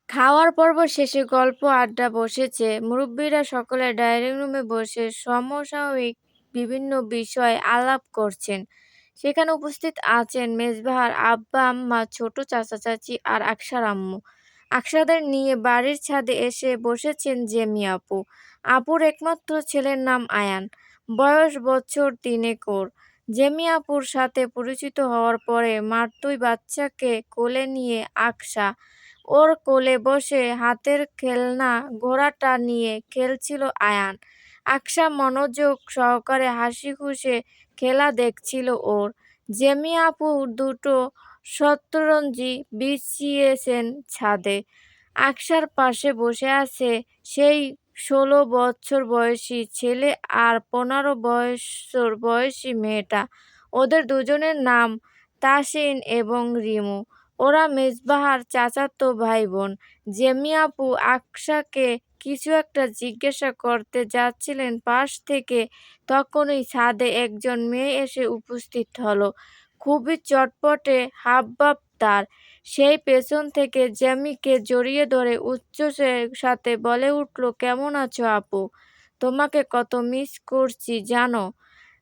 খাওয়ার পর্ব শেষে গল্প আড্ডা বসেছে। মুরব্বিরা সকলে ডাইনিং রুমে বসে সমসাময়িক বিভিন্ন বিষয়ে আলাপ করছেন। সেখানে উপস্থিত আছেন মেজবাহার আব্বা আম্মা, ছোট চাচা চাচি আর আকসার আম্মু। আকসাদের নিয়ে বাড়ির ছাদে এসে বসেছেন জেমি আপু। আপুর একমাত্র ছেলের নাম আয়ান, বয়স বছর তিনেক ওর। জেমি আপুর সাথে পরিচিত হওয়ার পরে মাত্রই বাচ্চাকে কোলে নিয়ে আকসা ওর কোলে বসে হাতের খেলনা ঘোড়াটা নিয়ে খেলছিল আয়ান। আকসা মনোযোগ সহকারে হাসিখুশি খেলা দেখছিল ওর। জেমি আপু দুটো শতরঞ্জি বিছিয়েছেন ছাদে। আকসার পাশে বসে আছে সেই 16 বছর বয়সী ছেলে আর 15 বছর বয়সী মেয়েটা। ওদের দুজনের নাম তাসিন এবং রিমু। ওরা মেজবাহার চাচাতো ভাই-বোন। জেমি আপু আকসাকে কিছু একটা জিজ্ঞাসা করতে যাচ্ছিলেন পাশ থেকে, তখনই ছাদে একজন মেয়ে এসে উপস্থিত হলো। খুবই চটপটে হাবভাব তার। সেই পেছন থেকে জেমিকে জড়িয়ে ধরে উচ্চস্বরের সাথে বলে উঠল, কেমন আছো আপু? তোমাকে কত মিস করছি জানো।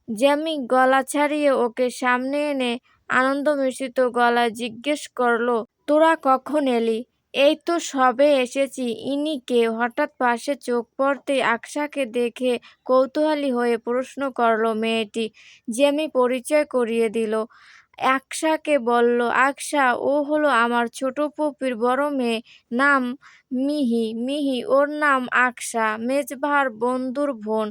জেমি গলা ছাড়িয়ে ওকে সামনে এনে আনন্দ মিশ্রিত গলায় জিজ্ঞেস করল, তোরা কখন এলি? এই তো সবে এসেছি। ইনি কে? হঠাৎ পাশে চোখ পড়তেই আকসাকে দেখে কৌতূহলী হয়ে প্রশ্ন করল মেয়েটি। জেমি পরিচয় করিয়ে দিল। আকসাকে বলল, আকসা, ও হলো আমার ছোট ফুপির বড় মেয়ে, নাম মিহি। মিহি, ওর নাম আকসা, মেজবাহার বন্ধুর বোন।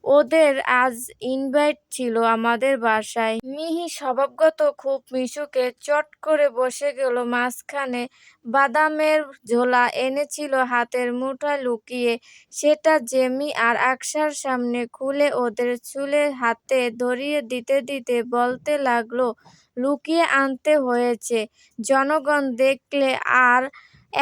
ওদের আজ ইনভাইট ছিল আমাদের বাসায়। মিহি স্বভাবগত খুব মিশুকে, চট করে বসে গেল মাঝখানে। বাদামের ঝোলা এনেছিল হাতের মুঠায় লুকিয়ে। সেটা জেমি আর আকসার সামনে খুলে ওদের চুলে হাতে ধরিয়ে দিতে দিতে বলতে লাগলো, লুকিয়ে আনতে হয়েছে। জনগণ দেখলে আর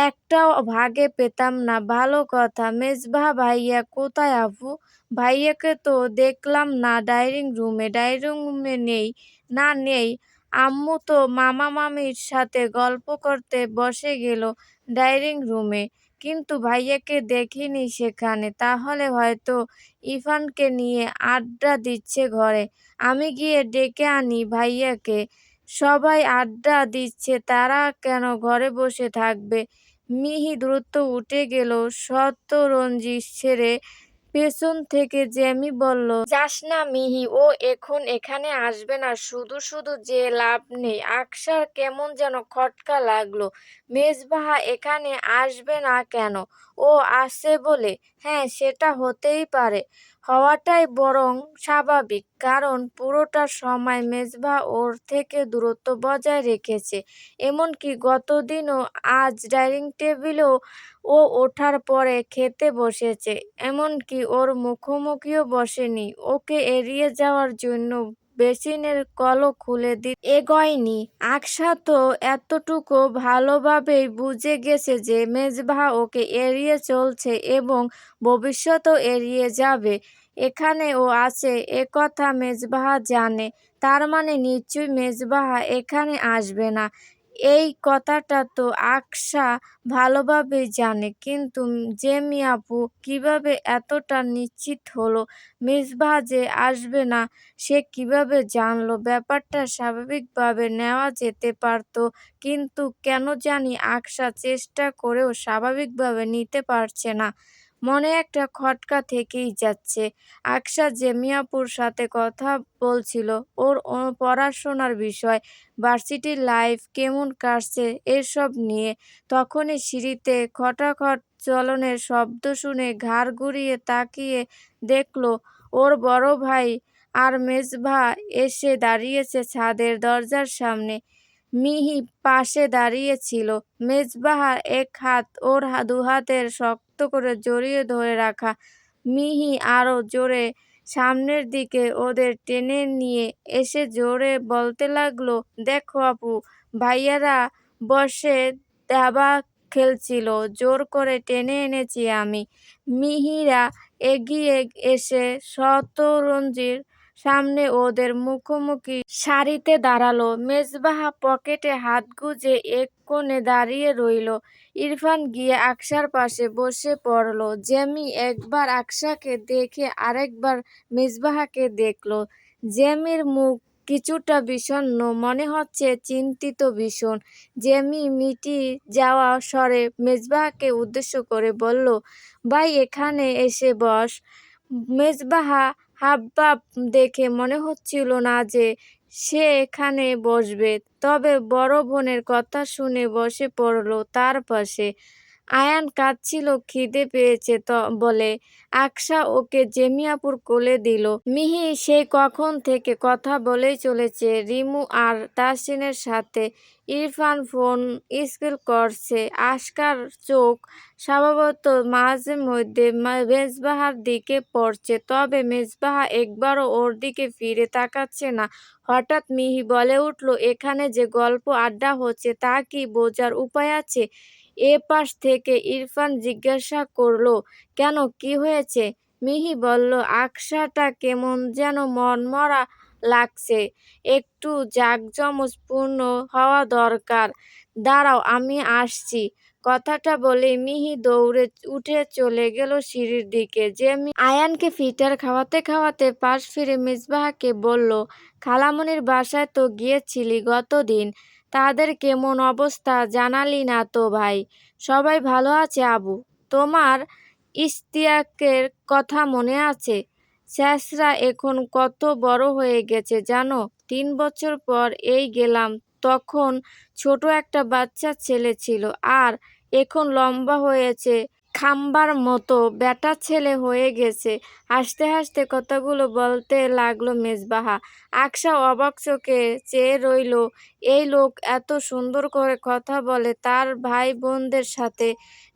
একটাও ভাগে পেতাম না। ভালো কথা। মেজবাহ ভাইয়া কোথায় আপু? ভাইয়াকে তো দেখলাম না ডাইনিং রুমে। ডাইনিং রুমে নেই? না, নেই। আম্মু তো মামা মামির সাথে গল্প করতে বসে গেল ডাইনিং রুমে, কিন্তু ভাইয়াকে দেখিনি সেখানে। তাহলে হয়তো ইরফানকে নিয়ে আড্ডা দিচ্ছে ঘরে। আমি গিয়ে ডেকে আনি ভাইয়াকে। সবাই আড্ডা দিচ্ছে, তারা কেন ঘরে বসে থাকবে? মিহি দ্রুত উঠে গেল শতরঞ্জি ছেড়ে। পেছন থেকে জেমি বলল, যাস না মিহি, ও এখন এখানে আসবে না। শুধু শুধু যে লাভ নেই। আকসার কেমন যেন খটকা লাগলো। মেজবাহা এখানে আসবে না কেন? ও আসছে বলে? হ্যাঁ, সেটা হতেই পারে। হওয়াটাই বরং স্বাভাবিক, কারণ পুরোটা সময় মেজবাহ ওর থেকে দূরত্ব বজায় রেখেছে। এমনকি গতদিনও আজ ডাইনিং টেবিলেও ও ওঠার পরে খেতে বসেছে। এমনকি ওর মুখোমুখিও বসেনি। ওকে এড়িয়ে যাওয়ার জন্য বেসিনের কলও খুলে এগোয়নি। আকসা তো এতটুকু ভালোভাবেই বুঝে গেছে যে মেজবাহ ওকে এড়িয়ে চলছে এবং ভবিষ্যতেও এড়িয়ে যাবে। এখানে ও আছে একথা মেজবাহ জানে। তার মানে নিশ্চয়ই মেজবাহ এখানে আসবে না। এই কথাটা তো আকসা ভালোভাবেই জানে, কিন্তু জেমি আপু কিভাবে এতটা নিশ্চিত হলো মেজবাহ যে আসবে না? সে কিভাবে জানলো? ব্যাপারটা স্বাভাবিকভাবে নেওয়া যেতে পারত, কিন্তু কেন জানি আকসা চেষ্টা করেও স্বাভাবিকভাবে নিতে পারছে না। মনে একটা খটকা থেকেই যাচ্ছে। আকসা জেমি আপুর সাথে কথা বলছিল ওর পড়াশোনার বিষয়, ভার্সিটির লাইফ কেমন কাটছে এসব নিয়ে। তখনই সিঁড়িতে খটাখট চলনের শব্দ শুনে ঘাড় ঘুরিয়ে তাকিয়ে দেখল ওর বড় ভাই আর মেজভা এসে দাঁড়িয়েছে ছাদের দরজার সামনে। মিহি পাশে দাঁড়িয়ে ছিল। মেজবাহার এক হাত ওর দুহাতের শক্ত করে জড়িয়ে ধরে রাখা। মিহি আরো জোরে সামনের দিকে ওদের টেনে নিয়ে এসে জোরে বলতে লাগলো, দেখো আপু, ভাইয়ারা বসে দাবা খেলছিল, জোর করে টেনে এনেছি আমি। মিহিরা এগিয়ে এসে শতরঞ্জির সামনে ওদের মুখোমুখি সারিতে দাঁড়ালো। মেজবাহা পকেটে হাত গুজে এক কোণে দাঁড়িয়ে রইল। ইরফান গিয়ে আকসার পাশে বসে পড়ল। জেমি একবার আকসাকে দেখে আরেকবার মেজবাহাকে দেখল। জেমির মুখ কিছুটা বিষণ্ণ, মনে হচ্ছে চিন্তিত ভীষণ। জেমি মিটি যাওয়া স্বরে মেজবাহাকে উদ্দেশ্য করে বলল, ভাই এখানে এসে বস। মেজবাহা হাবভাব দেখে মনে হচ্ছিল না যে সে এখানে বসবে, তবে বড় বোনের কথা শুনে বসে পড়ল তার পাশে। আয়ান কাঁদছিল খিদে পেয়েছে বলে। আকসা ওকে জেমি আপুর কোলে দিল। মিহি সেই কখন থেকে কথা বলেই চলেছে রিমু আর তাসরিনের সাথে। ইরফান ফোন স্ক্রল করছে। আশকার চোখ স্বভাবত মাঝে মধ্যে মেজবাহার দিকে পড়ছে, তবে মেজবাহা একবারও ওর দিকে ফিরে তাকাচ্ছে না। হঠাৎ মিহি বলে উঠল, এখানে যে গল্প আড্ডা হচ্ছে তা কি বোঝার উপায় আছে? এ পাশ থেকে ইরফান জিজ্ঞাসা করল, কেন, কি হয়েছে? মিহি বলল, আকসাটা কেমন যেন মনমরা লাগছে, একটু জাঁকজমকপূর্ণ হওয়া দরকার। দাঁড়াও, আমি আসছি। কথাটা বলে মিহি দৌড়ে উঠে চলে গেল সিঁড়ির দিকে। জেমি আয়ানকে ফিটার খাওয়াতে খাওয়াতে পাশ ফিরে মেজবাহাকে বলল, খালামণির বাসায় তো গিয়েছিলি গতদিন, তাদের কেমন অবস্থা জানালি না তো ভাই। সবাই ভালো আছে আবু? তোমার ইশতিয়াকের কথা মনে আছে? ছেঁচড়া এখন কত বড় হয়ে গেছে জানো? 3 বছর পর এই গেলাম, তখন ছোট একটা বাচ্চা ছেলে ছিল, আর এখন লম্বা হয়েছে খাম্বার মতো বেটা ছেলে হয়ে গেছে। হাসতে হাসতে কথাগুলো বলতে লাগলো মেজবাহা। আকসা অবাক চোখে চেয়ে রইল। এই লোক এত সুন্দর করে কথা বলে তার ভাই বোনদের সাথে,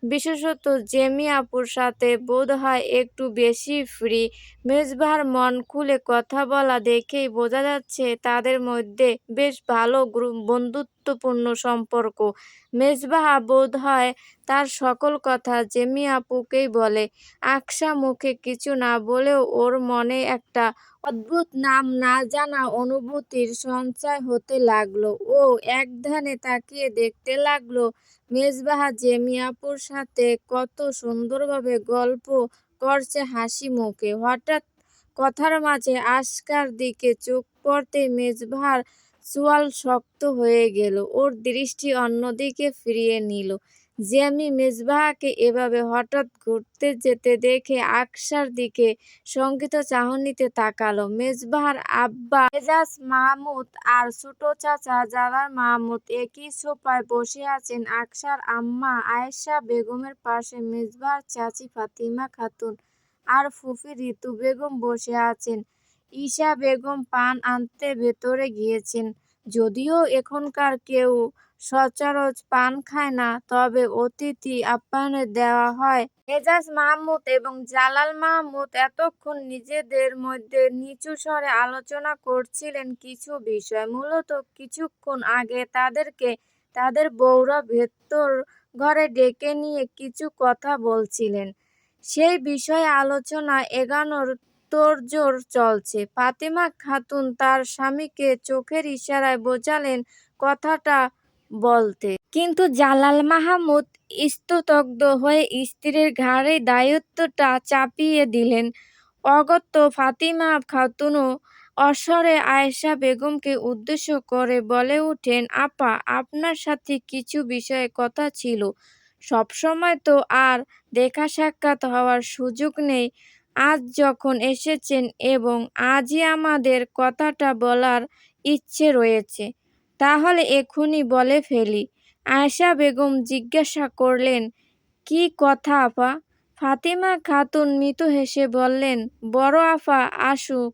বিশেষত জেমি আপুর সাথে বোধহয় একটু বেশি ফ্রি। মেজবাহার মন খুলে কথা বলা দেখেই বোঝা যাচ্ছে তাদের মধ্যে বেশ ভালো বন্ধুত্বপূর্ণ সম্পর্ক। মেজবাহা বোধহয় তার সকল কথা জেমি আপুকেই বলে। আকসা মুখে কিছু না বলেও ওর মনে একটা অদ্ভুত নাম না জানা অনুভূতির সঞ্চার হতে লাগলো। ও একধানে তাকিয়ে দেখতে লাগলো মেজবাহা জেমি আপুর সাথে কত সুন্দরভাবে গল্প করছে হাসি মুখে। হঠাৎ কথার মাঝে আশকার দিকে চোখ পড়তেই মেজবাহার চোয়াল শক্ত হয়ে গেল। ওর দৃষ্টি অন্যদিকে ফিরিয়ে নিল। জেমি মেজবাহাকে এভাবে হঠাৎ ঘুরতে যেতে দেখে আকসার দিকে শঙ্কিত চাহনিতে তাকালো। মেজবাহার আব্বা এজাজ মাহমুদ আর ছোট চাচা জালাল মাহমুদ একই সোফায় বসে আছেন। আকসার আম্মা আয়েশা বেগমের পাশে মেজবাহার চাচি ফাতিমা খাতুন আর ফুফি রিতু বেগম বসে আছেন। ঈশা বেগম পান আনতে ভেতরে গিয়েছেন। যদিও এখনকার কেউ সচরাচর পান খায় না, তবে অতিথি আপ্যায়নে দেওয়া হয়। এজাজ মাহমুদ এবং জালাল মাহমুদ এতক্ষণ নিজেদের মধ্যে নিচু স্বরে আলোচনা করছিলেন কিছু বিষয়। মূলত কিছুক্ষণ আগে তাদেরকে তাদের বউরা ভেতর ঘরে ডেকে নিয়ে কিছু কথা বলছিলেন। সেই বিষয়ে আলোচনা এগোনোর তোড়জোড় চলছে। ফাতিমা খাতুন তার স্বামীকে চোখের ইশারায় বোঝালেন কথাটা বলতে, কিন্তু জালাল মাহমুদ স্তব্ধ হয়ে স্ত্রীর ঘাড়ে দায়িত্বটা চাপিয়ে দিলেন। অগত্যা ফাতিমা খাতুনও অস্বরে আয়েশা বেগমকে উদ্দেশ্য করে বলে উঠেন, আপা, আপনার সাথে কিছু বিষয়ে কথা ছিল। সবসময় তো আর দেখা সাক্ষাৎ হওয়ার সুযোগ নেই, আজ যখন এসেছেন এবং আজই আমাদের কথাটা বলার ইচ্ছে রয়েছে, তাহলে এখনই বলে ফেলি। আয়েশা বেগম জিজ্ঞাসা করলেন, কি কথা আপা? ফাতিমা খাতুন মৃদু হেসে বললেন, বড় আপা আসুক,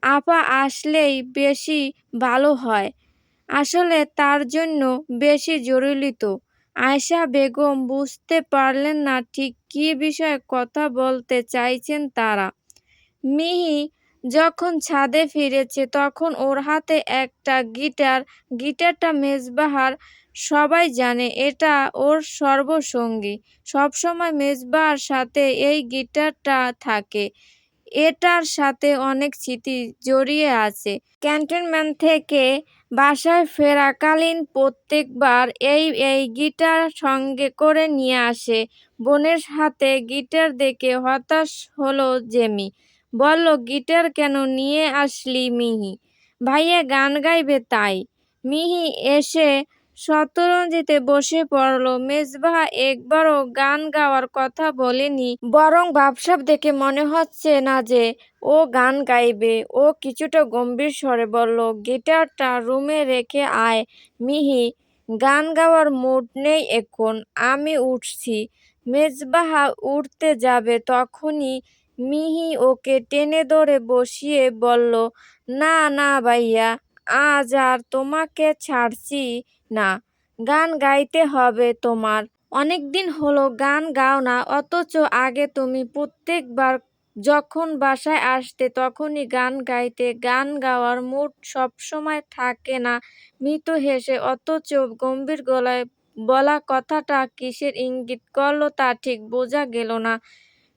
আপা আসলেই বেশি ভালো হয়, আসলে তার জন্য বেশি জরুরি তো। আয়েশা বেগম বুঝতে পারলেন না ঠিক কী বিষয়ে কথা বলতে চাইছেন তারা। মিহি যখন ছাদে ফিরেছে তখন ওর হাতে একটা গিটার। গিটারটা মেজবাহার, সবাই জানে এটা ওর সর্বসঙ্গী। সবসময় মেজবাহার সাথে এই গিটারটা থাকে। এটার সাথে অনেক স্মৃতি জড়িয়ে আছে। ক্যান্টনমেন্ট থেকে বাসায় ফেরাকালীন প্রত্যেকবার এই গিটার সঙ্গে করে নিয়ে আসে। বোনের হাতে গিটার দেখে হতাশ হলো জেমি। বলল, গিটার কেন নিয়ে আসলি মিহি? ভাইয়া গান গাইবে তাই। মিহি এসে শতরঞ্জিতে বসে পড়ল। মেজবাহ একবারও গান গাওয়ার কথা বলেনি, বরং ভাবসাব দেখে মনে হচ্ছে না যে ও গান গাইবে। ও কিছুটা গম্ভীর স্বরে বলল, গিটারটা রুমে রেখে আয় মিহি, গান গাওয়ার মুড নেই এখন, আমি উঠছি। মেজবাহা উঠতে যাবে তখনই মিহি ওকে টেনে ধরে বসিয়ে বলল, না না ভাইয়া, আজ আর তোমাকে ছাড়ছি না, গান গাইতে হবে তোমার। অনেকদিন হলো গান গাও না, অথচ আগে তুমি প্রত্যেকবার যখন বাসায় আসতে তখনই গান গাইতে। গান গাওয়ার মুড সবসময় থাকে না। মৃদু হেসে অথচ গম্ভীর গলায় বলা কথাটা কিসের ইঙ্গিত করল তা ঠিক বোঝা গেল না।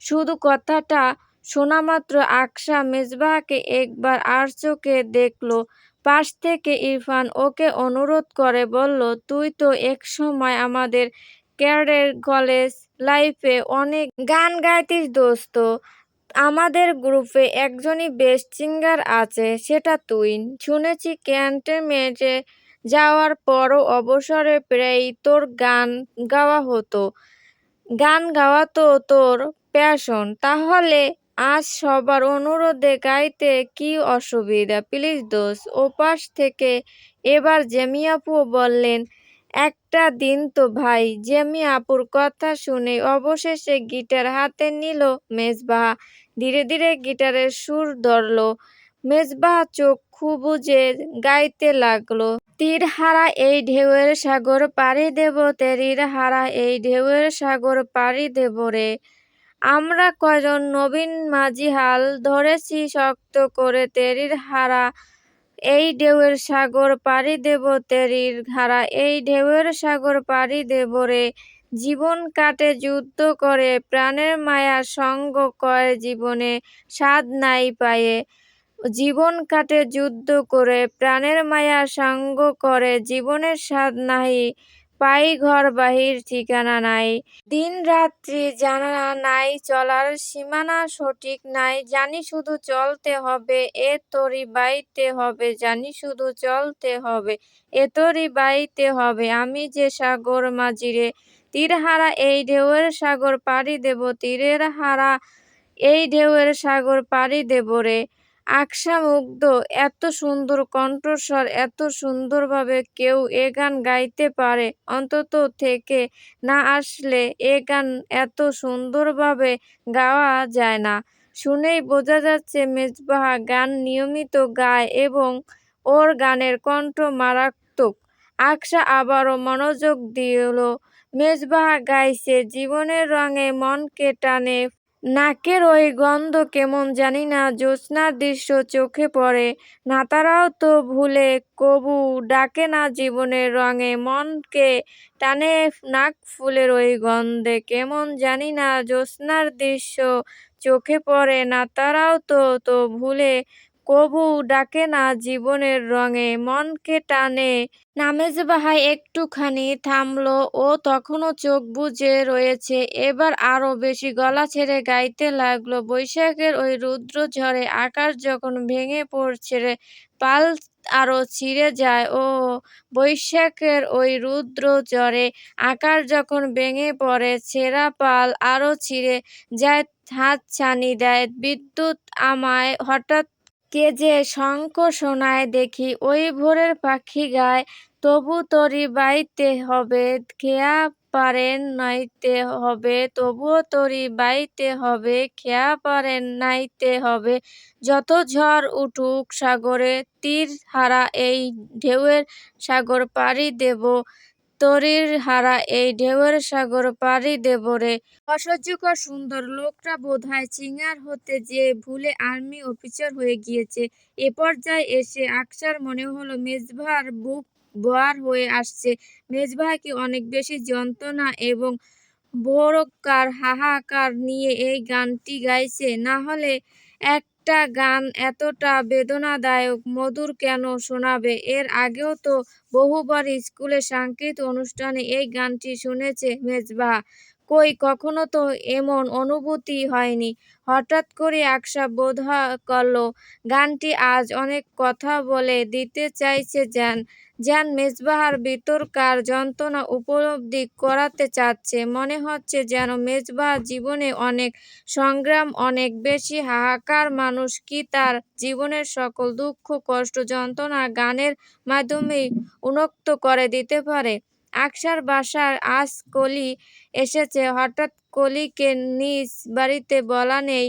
শুধু কথাটা শোনামাত্র আকশা মেজবাহকে একবার আর চোখে দেখল। পাশ থেকে ইরফান ওকে অনুরোধ করে বলল, তুই তো একসময় আমাদের ক্যাডেট কলেজ লাইফে অনেক গান গাইতিস দোস্ত। আমাদের গ্রুপে একজনই বেস্ট সিঙ্গার আছে, সেটা তুই। শুনেছি ক্যান্টনমেন্টে যাওয়ার পরও অবসরে প্রায়ই তোর গান গাওয়া হতো। গান গাওয়া তো তোর প্যাশন, তাহলে আজ সবার অনুরোধে গাইতে কি অসুবিধা? প্লিজ দোস্ত। ওপাশ থেকে এবার জেমি আপুও বললেন, একটা দিন তো ভাই। জেমি আপুর কথা শুনে অবশেষে গিটার হাতে নিল মেজবাহা। ধীরে ধীরে গিটারের সুর ধরল। মেজবাহা চক্ষু বুজে গাইতে লাগলো, তীর হারা এই ঢেউয়ের সাগর পাড়ি দেব, তীর হারা এই ঢেউয়ের সাগর পাড়ি দেব রে। আমরা কয়জন নবীন মাঝি হাল ধরেছি শক্ত করে, তীর হারা এই ঢেউয়ের সাগর পাড়ি দেব, তীর হারা এই ঢেউয়ের সাগর পাড়ি দেব রে। জীবন কাটে যুদ্ধ করে, প্রাণের মায়া সঙ্গ করে, জীবনে স্বাদ নাই পায়ে। জীবন কাটে যুদ্ধ করে, প্রাণের মায়া সঙ্গ করে, জীবনের স্বাদ নাহি পাই, ঘর বাহির ঠিকানা নাই। দিন রাত্রি জানা নাই, চলার সীমানা সঠিক নাই, জানি শুধু চলতে হবে, এ তরি বাইতে হবে, জানি শুধু চলতে হবে, এ তরি বাইতে হবে। আমি যে সাগর মাঝি রে, তীর হারা এই ঢেউয়ের সাগর পাড়ি দেব, তীরের হারা এই ঢেউয়ের সাগর পাড়ি দেব রে। আকশা মুগ্ধ, এত সুন্দর কণ্ঠস্বর, এত সুন্দরভাবে কেউ এ গান গাইতে পারে? অন্তত থেকে না আসলে এ গান এত সুন্দরভাবে গাওয়া যায় না। শুনেই বোঝা যাচ্ছে মেজবাহা গান নিয়মিত গায় এবং ওর গানের কণ্ঠ মারাত্মক। আকশা আবারও মনোযোগ দিল। মেজবাহা গাইছে, জীবনের রঙে মনকে টানে, নাকের ওই গন্ধ কেমন জানি না, জ্যোৎস্নার দৃশ্য চোখে পড়ে, নাতারাও তো ভুলে কবু ডাকে না, জীবনের রঙে মনকে টানে, নাক ফুলের ওই গন্ধে কেমন জানি না, জ্যোৎস্নার দৃশ্য চোখে পড়ে, নাতারাও তো ভুলে কবু ডাকে না, জীবনের রঙে মনকে টানে। মেজবাহা একটুখানি থামলো। ও তখনও চোখ বুজে রয়েছে। এবার আরো বেশি গলা ছেড়ে গাইতে লাগলো, বৈশাখের ওই রুদ্র ঝড়ে আকাশ যখন ভেঙে পড়ছে রে, পাল আরো ছিঁড়ে যায়। ও বৈশাখের ওই রুদ্র ঝড়ে আকাশ যখন ভেঙে পড়ে, ছেঁড়া পাল আরো ছিঁড়ে যায়, হাত ছানি দেয় বিদ্যুৎ আমায়, হঠাৎ কে যে শঙ্খ শোনায় দেখি, ওই ভোরের পাখি গায়, তবু তরি বাইতে হবে, খেয়া পারেন নাইতে হবে, তবুও তরি বাইতে হবে, খেয়া পারেন নাইতে হবে। যত ঝড় উঠুক সাগরে, তীর হারা এই ঢেউয়ের সাগর পাড়ি দেব, তরির হারা এই ঢেউয়ের সাগর পাড়ি দেব রে। অসহ্যকর সুন্দর। লোকটা বোধহয় সিঙ্গার হতে যেয়ে ভুলে আর্মি অফিসার হয়ে গিয়েছে। এ পর্যায়ে এসে আকশার মনে হলো মেজবাহর বুক ভার হয়ে আসছে। মেজবাহা কি অনেক বেশি যন্ত্রণা এবং বড়কার হাহাকার নিয়ে এই গানটি গাইছে? না হলে একটা গান এতটা বেদনাদায়ক, মধুর কেন শোনাবে? এর আগেও তো বহুবার স্কুলের সাংস্কৃতিক অনুষ্ঠানে এই গানটি শুনেছে মেজবাহ। কই কখনো তো এমন অনুভূতি হয়নি। হঠাৎ করে আকশা বোধ করল গানটি আজ অনেক কথা বলে দিতে চাইছে যেন মেজবাহর ভিতরকার যন্ত্রণা উপলব্ধি করাতে চাচ্ছে। মনে হচ্ছে যেন মেজবাহর জীবনে অনেক সংগ্রাম, অনেক বেশি হাহাকার। মানুষ কি তার জীবনের সকল দুঃখ, কষ্ট, যন্ত্রণা গানের মাধ্যমেই উন্মুক্ত করে দিতে পারে? আকশার বাসায় আজ কলি এসেছে। হঠাৎ কলিকে নিজ বাড়িতে বলা নেই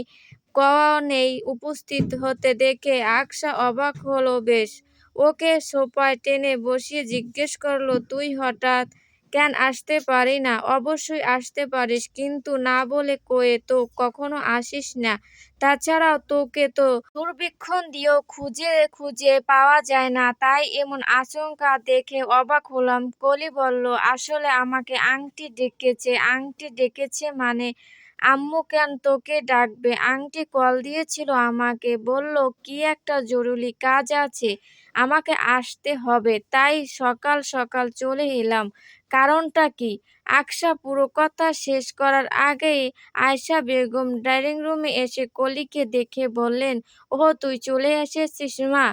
কওয়া নেই উপস্থিত হতে দেখে আকশা অবাক হলো বেশ। ওকে সোফায় টেনে বসিয়ে জিজ্ঞেস করল, তুই হঠাৎ কেন আসতে পারি না? অবশ্যই আসতে পারিস, কিন্তু না বলে কয়ে তো কখনো আসিস না। তাছাড়াও তোকে তো দূরবীক্ষণ দিয়েও খুঁজে খুঁজে পাওয়া যায় না, তাই এমন আচমকা দেখে অবাক হলাম। কলি বলল, আসলে আমাকে আংটি ডেকেছে। আংটি ডেকেছে মানে? আম্মু কেন তোকে ডাকবে? আংটি কল দিয়েছিল আমাকে, বলল কি একটা জরুরি কাজ আছে, আমাকে আসতে হবে, তাই সকাল সকাল চলে এলাম। কারণটা কি? আকশা পুরো কথা শেষ করার আগেই আয়েশা বেগম ড্রয়িং রুমে এসে কলিকে দেখে বললেন, ওহ তুই চলে এসেছিস মা,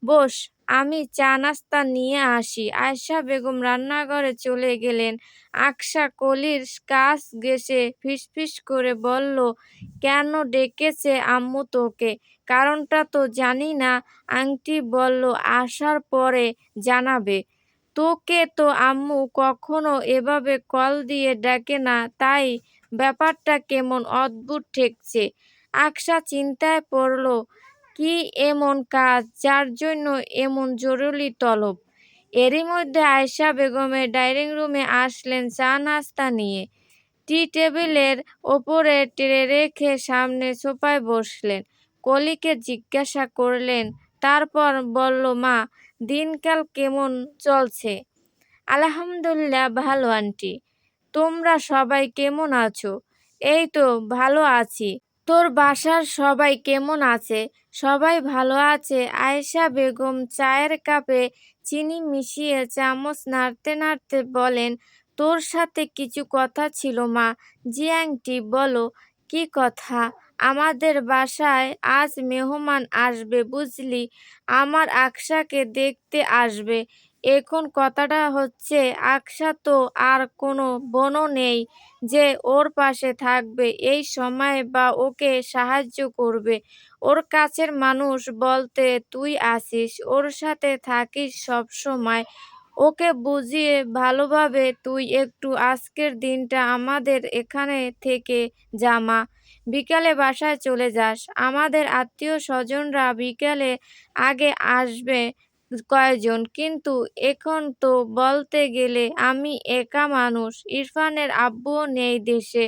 বস, আমি চা নাস্তা নিয়ে আসি। আয়েশা বেগম রান্নাঘরে চলে গেলেন। আকশা কলির কাছ ঘেঁষে ফিসফিস করে বলল, কেন ডেকেছে আম্মু তোকে? কারণটা তো জানি না। আন্টি বলল আসার পরে জানাবে। তোকে তো আম্মু কখনো এভাবে কল দিয়ে ডাকে না, তাই ব্যাপারটা কেমন অদ্ভুত ঠেকছে। আকশা চিন্তায় পড়ল, কি এমন কাজ যার জন্য এমন জরুরি তলব? এরই মধ্যে আয়েশা বেগমের ড্রয়িং রুমে আসলেন চা নাস্তা নিয়ে। টি টেবিলের ওপরে ট্রে রেখে সামনে সোফায় বসলেন। কলিকে জিজ্ঞাসা করলেন, তারপর বলল, মা, দিনকাল কেমন চলছে? আলহামদুলিল্লাহ ভালো আন্টি। তোমরা সবাই কেমন আছো? এই তো ভালো আছি। তোর বাসার সবাই কেমন আছে? সবাই ভালো আছে। আয়েশা বেগম চায়ের কাপে চিনি মিশিয়ে চামচ নাড়তে নাড়তে বলেন, তোর সাথে কিছু কথা ছিল মা। জি আন্টি, বলো। কি কথা? আমাদের বাসায় আজ মেহমান আসবে বুঝলি, আমার আকশাকে দেখতে আসবে। এখন কথাটা হচ্ছে, আকশা তো আর কোনো বোনও নেই যে ওর পাশে থাকবে এই সময়ে বা ওকে সাহায্য করবে। ওর কাছের মানুষ বলতে তুই আছিস, ওর সাথে থাকিস সব সময়। ওকে বুঝিয়ে ভালোভাবে তুই একটু আজকের দিনটা আমাদের এখানে থেকে যা মা। বিকালে বাসায় চলে যাস। আমাদের আত্মীয় স্বজনরা বিকালে আগে আসবে কয়েকজন, কিন্তু এখন তো বলতে গেলে আমি একা মানুষ। ইরফানের আব্বুও নেই দেশে।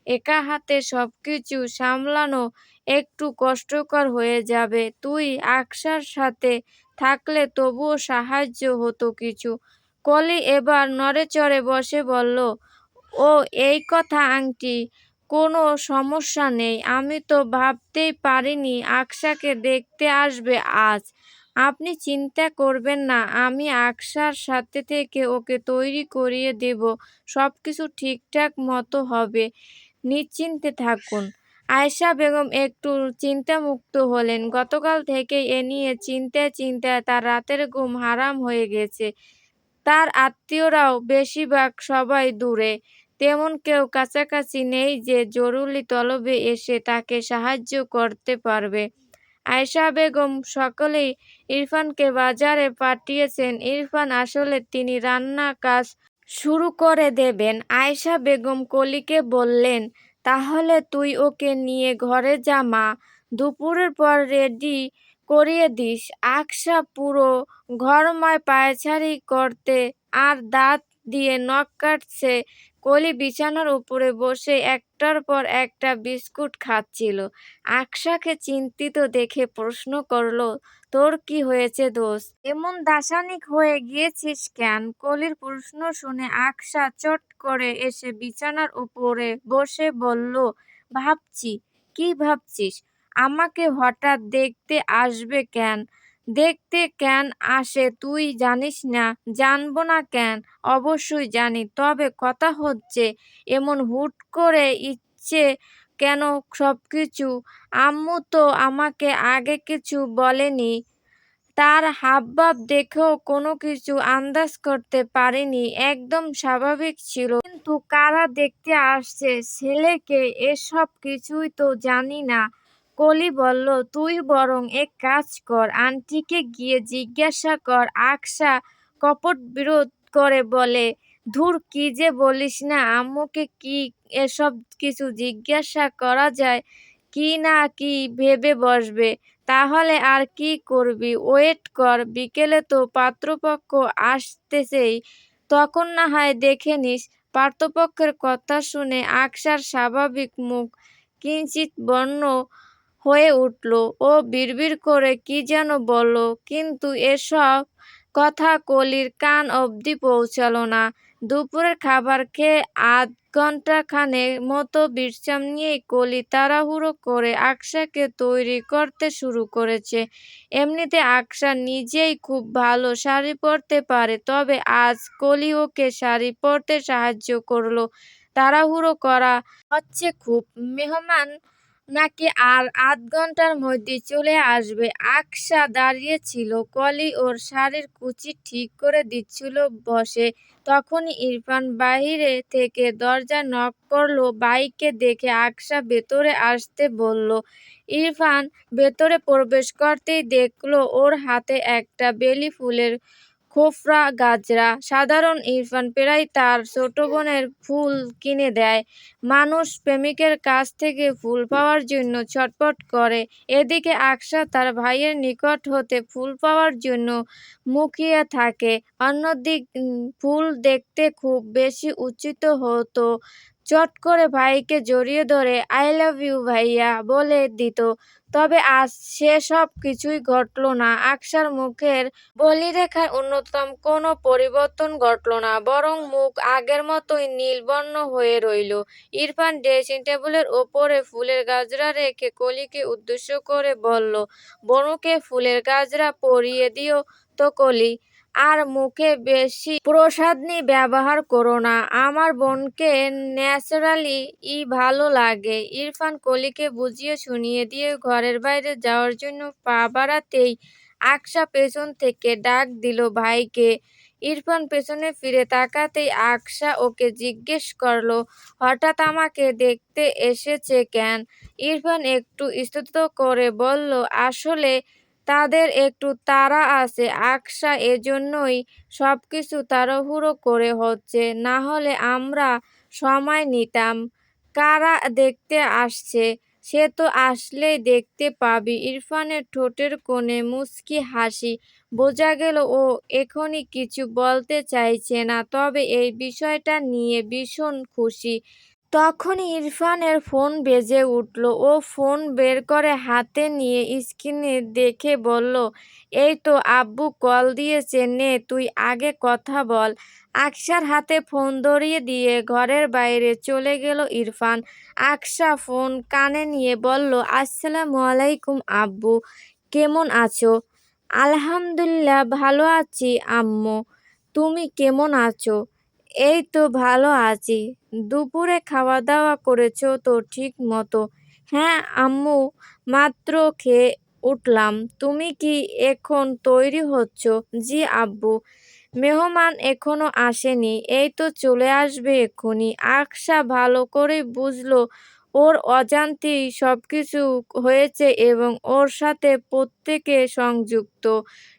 একা হাতে সবকিছু সামলানো একটু কষ্টকর হয়ে যাবে। তুই আকশার সাথে থাকলে তবুও সাহায্য হতো কিছু। কলি এবার নড়েচড়ে বসে বলল, ও এই কথা আন্টি, কোনো সমস্যা নেই। আমি তো ভাবতেই পারিনি আকশাকে দেখতে আসবে আজ। আপনি চিন্তা করবেন না, আমি আকশার সাথে থেকে ওকে তৈরি করিয়ে দেব। সবকিছু ঠিকঠাক মতো হবে, নিশ্চিন্তে থাকুন। আয়েশা বেগম একটু চিন্তামুক্ত হলেন। গতকাল থেকে এ নিয়ে চিন্তায় চিন্তায় তার রাতের ঘুম হারাম হয়ে গেছে। তার আত্মীয়রাও বেশিরভাগ সবাই দূরে, তেমন কেউ কাছাকাছি নেই যে জরুরি তলবে এসে তাকে সাহায্য করতে পারবে। আয়েশা বেগম সকলেই ইরফানকে বাজারে পাঠিয়েছেন। ইরফান আসলে তিনি রান্না কাজ শুরু করে দেবেন। আয়েশা বেগম কলিকে বললেন, তাহলে তুই ওকে নিয়ে ঘরে যা মা, দুপুরের পর রেডি করিয়ে দিস। আকশা পুরো ঘরময় পায়চারি করতে আর দাঁত দিয়ে নখ কাটছে। কলি বিছানার উপরে বসে একটার পর একটা বিস্কুট খাচ্ছিল। আকশাকে চিন্তিত দেখে প্রশ্ন করল, তোর কি হয়েছে দোস্ত? এমন দাসানিক হয়ে গিয়েছিস কেন? কলির প্রশ্ন শুনে আকশা চট করে এসে বিছানার উপরে বসে বলল, ভাবছি। কি ভাবছিস? আমাকে হঠাৎ দেখতে আসবে কেন? দেখতে কেন আসে তুই জানিস না? জানবো না কেন? অবশ্যই জানি। তবে কথা হচ্ছে এমন হুট করে ইচ্ছে কেন সবকিছু? আম্মু তো আমাকে আগে কিছু বলেনি। তার হাবভাব দেখেও কোনো কিছু আন্দাজ করতে পারিনি। একদম স্বাভাবিক ছিল। কিন্তু কারা দেখতে আসছে ছেলেকে এসব কিছুই তো জানি না। কলি বলল, তুই বরং এক কাজ কর, আন্টিকে গিয়ে জিজ্ঞাসা কর। আকশা কপট বিরোধ করে বলে, ধুর কি যে বলিস না, আম্মুকে কি এসব কিছু জিজ্ঞাসা করা যায়? কি না কি ভেবে বসবে। তাহলে আর কি করবি? ওয়েট কর, বিকেলে তো পাত্রপক্ষ আসতেছেই, তখন না হয় দেখে নিস। পাত্রপক্ষের কথা শুনে আকশার স্বাভাবিক মুখ কিঞ্চিৎ বর্ণ হয়ে উঠল। ও বিড়বিড় করে কি যেন বলল, কিন্তু এসব কথা কলির কান অবধি পৌঁছালো না। দুপুরের খাবার খেয়ে আধ ঘণ্টাখানেক মতো বিশ্রাম নিয়েই কলি তাড়াহুড়ো করে আকশাকে তৈরি করতে শুরু করেছে। এমনিতে আকশা নিজেই খুব ভালো শাড়ি পরতে পারে, তবে আজ কলি ওকে শাড়ি পরতে সাহায্য করল। তাড়াহুড়ো করা হচ্ছে খুব, মেহমান নাকি আর আধ ঘন্টার মধ্যেই চলে আসবে। আকশা দাঁড়িয়ে ছিল, কলি ওর শাড়ির কুচি ঠিক করে দিচ্ছিল বসে। তখনই ইরফান বাহিরে থেকে দরজায় নক করলো। বাইকে দেখে আকশা ভেতরে আসতে বলল। ইরফান ভেতরে প্রবেশ করতেই দেখলো ওর হাতে একটা বেলি ফুলের খোফরা গাজরা। সাধারণ ইরফান প্রায় তার ছোট বোনের ফুল কিনে দেয়। মানুষ প্রেমিকের কাছ থেকে ফুল পাওয়ার জন্য ছটফট করে, এদিকে আকশা তার ভাইয়ের নিকট হতে ফুল পাওয়ার জন্য মুখিয়ে থাকে। অন্যদিক ফুল দেখতে খুব বেশি উচিত হতো, চট করে ভাইকে জড়িয়ে ধরে আই লাভ ইউ ভাইয়া বলে দিত। তবে আজ সেসব কিছুই ঘটল না। আকশার মুখের বলিরেখার ন্যূনতম কোনো পরিবর্তন ঘটল না, বরং মুখ আগের মতোই নীলবর্ণ হয়ে রইল। ইরফান ড্রেসিং টেবিলের ওপরে ফুলের গাজরা রেখে কলিকে উদ্দেশ্য করে বলল, বনুকে ফুলের গাজরা পরিয়ে দিও তো কলি। আর মুখে বেশি প্রসাধনী ব্যবহার করো না, আমার বোনকে ন্যাচারালি ভালো লাগে। ইরফান কলিকে বুঝিয়ে শুনিয়ে দিয়ে ঘরের বাইরে যাওয়ার জন্য পা বাড়াতেই আকশা পেছন থেকে ডাক দিল, ভাইকে। ইরফান পেছনে ফিরে তাকাতেই আকশা ওকে জিজ্ঞেস করলো, হঠাৎ আমাকে দেখতে এসেছে কেন? ইরফান একটু স্তব্ধ করে বলল, আসলে তাদের একটু তাড়া আছে আকশা, এজন্যই সবকিছু তাড়াহুড়ো করে হচ্ছে, না হলে আমরা সময় নিতাম। কারা দেখতে আসছে সে তো আসলেই দেখতে পাবি। ইরফানের ঠোঁটের কোণে মুচকি হাসি, বোঝা গেল ও এখনই কিছু বলতে চাইছে না, তবে এই বিষয়টা নিয়ে ভীষণ খুশি। তখনই ইরফানের ফোন বেজে উঠল। ও ফোন বের করে হাতে নিয়ে স্ক্রিনে দেখে বলল, এই তো আব্বু কল দিয়েছে, নে তুই আগে কথা বল। আকশার হাতে ফোন ধরিয়ে দিয়ে ঘরের বাইরে চলে গেল ইরফান। আকশা ফোন কানে নিয়ে বলল, আসসালামু আলাইকুম আব্বু, কেমন আছো? আলহামদুলিল্লাহ ভালো আছি আম্মু, তুমি কেমন আছো? এই তো ভালো আছি। দুপুরে খাওয়া দাওয়া করেছো তো ঠিক মতো? হ্যাঁ আম্মু, মাত্র খেয়ে উঠলাম। তুমি কি এখন তৈরি হচ্ছ? জি আব্বু। মেহমান এখনো আসেনি, এই তো চলে আসবে এক্ষুনি। আকশা ভালো করে বুঝলো ওর অজান্তেই সবকিছু হয়েছে এবং ওর সাথে প্রত্যেকে সংযুক্ত,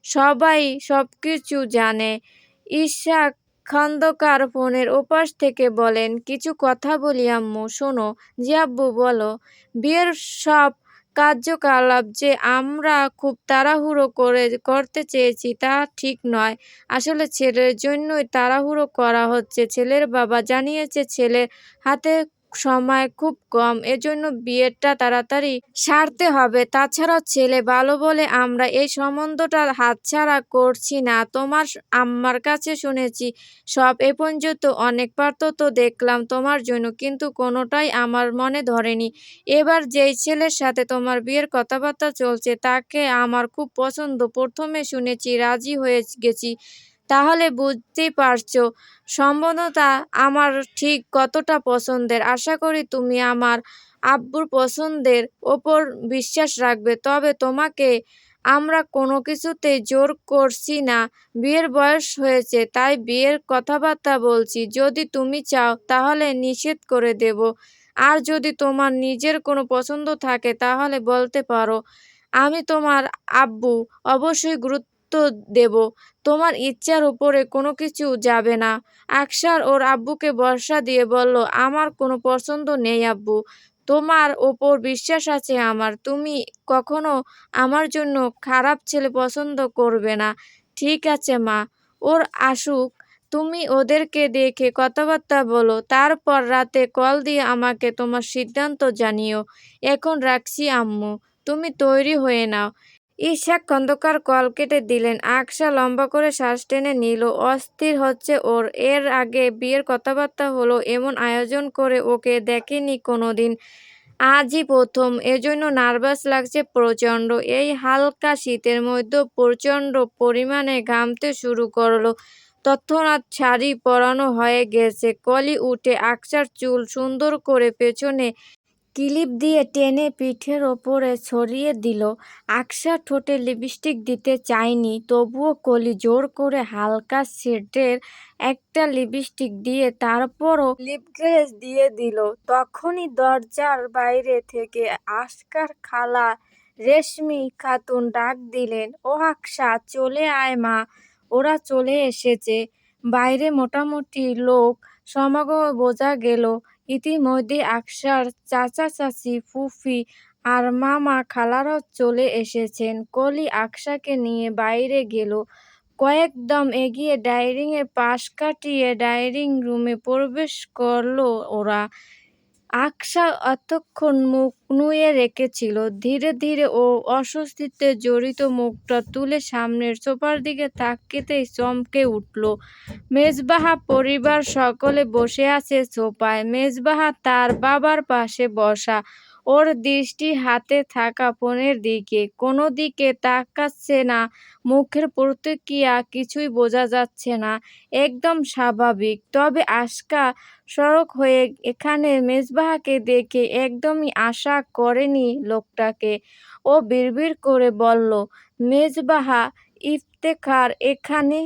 সবাই সবকিছু জানে। ইশাক খন্দকার ফোনের ওপাশ থেকে বলেন, কিছু কথা বলি আম্মু, শোনো। জি আব্বু বলো। বিয়ের সব কার্যকলাপ যে আমরা খুব তাড়াহুড়ো করতে চেয়েছি তা ঠিক নয়। আসলে ছেলের জন্যই তাড়াহুড়ো করা হচ্ছে। ছেলের বাবা জানিয়েছে ছেলের হাতে সময় খুব কম, এজন্য বিয়েটা তাড়াতাড়ি সারতে হবে। তাছাড়াও ছেলে ভালো বলে আমরা এই সম্বন্ধটা হাতছাড়া করছি না। তোমার আম্মার কাছে শুনেছি সব। এ পর্যন্ত অনেকবার তো দেখলাম তোমার জন্য, কিন্তু কোনোটাই আমার মনে ধরেনি। এবার যেই ছেলের সাথে তোমার বিয়ের কথাবার্তা চলছে তাকে আমার খুব পছন্দ। ১ম এ শুনেছি রাজি হয়ে গেছি। তাহলে বুঝতেই পারছো সম্বন্ধটা আমার ঠিক কতটা পছন্দের। আশা করি তুমি আমার আব্বুর পছন্দের ওপর বিশ্বাস রাখবে। তবে তোমাকে আমরা কোনো কিছুতেই জোর করছি না। বিয়ের বয়স হয়েছে তাই বিয়ের কথাবার্তা বলছি। যদি তুমি চাও তাহলে নিষেধ করে দেব। আর যদি তোমার নিজের কোনো পছন্দ থাকে তাহলে বলতে পারো। আমি তোমার আব্বু অবশ্যই গুরুত্ব দেব। তোমার ইচ্ছার উপরে কোনো কিছু যাবে না। আকসার ওর আব্বুকে ভরসা দিয়ে বলল, আমার কোনো পছন্দ নেই আব্বু। তোমার ওপর বিশ্বাস আছে আমার। তুমি কখনো আমার জন্য খারাপ ছেলে পছন্দ করবে না। ঠিক আছে মা, ওর আসুক। তুমি ওদেরকে দেখে কথাবার্তা বলো। তারপর রাতে কল দিয়ে আমাকে তোমার সিদ্ধান্ত জানিও। এখন রাখছি আম্মু। তুমি তৈরি হয়ে নাও। ইশাক খন্দকার কল কেটে দিলেন। আকসা লম্বা করে শ্বাস টেনে নিল। অস্থির হচ্ছে ওর। এর আগে বিয়ের কথাবার্তা হলো এমন আয়োজন করে ওকে দেখেনি কোনোদিন। আজই ১ম। এজন্য নার্ভাস লাগছে প্রচণ্ড। এই হালকা শীতের মধ্যেও প্রচণ্ড পরিমাণে ঘামতে শুরু করল। তৎক্ষণাৎ শাড়ি পরানো হয়ে গেছে। কলি উঠে আকসার চুল সুন্দর করে পেছনে ক্লিপ দিয়ে টেনে পিঠের ওপরে ছড়িয়ে দিল। আকসা ঠোঁটে লিপস্টিক দিতে চায়নি, তবুও কলি জোর করে হালকা শেডের একটা লিপস্টিক দিয়ে তারপরও লিপ গ্লেজ দিয়ে দিল। তখনই দরজার বাইরে থেকে আশকার খালা রেশমি খাতুন ডাক দিলেন, ও আকসা, চলে আয় মা, ওরা চলে এসেছে। বাইরে মোটামুটি লোক সমাগম বোঝা গেল। ইতিমধ্যে আকসার চাচা চাচি, ফুফি আর মামা খালারাও চলে এসেছেন। কলি আকসাকে নিয়ে বাইরে গেল। কয়েকদম এগিয়ে ডাইনিং এর পাশ কাটিয়ে ডাইনিং রুমে প্রবেশ করল ওরা। আকসা এতক্ষণ মুখ নুয়ে রেখেছিল। ধীরে ধীরে ও অস্বস্তিতে জড়িত মুখটা তুলে সামনের সোফার দিকে তাকাতেই চমকে উঠল। মেজবাহা পরিবার সকলে বসে আছে সোফায়। মেজবাহা তার বাবার পাশে বসা, ওর দৃষ্টি হাতে থাকা ফোনের দিকে। কোনো দিকে তাকাচ্ছে না, মুখের প্রতিক্রিয়া কিছুই বোঝা যাচ্ছে না। একদম স্বাভাবিক। তবে আশকা সড়ক হয়ে এখানে মেজবাহাকে দেখে একদমই আশা করেনি লোকটাকে। ও বিড়বিড় করে বলল, মেজবাহা, ইফতেখার এখানে?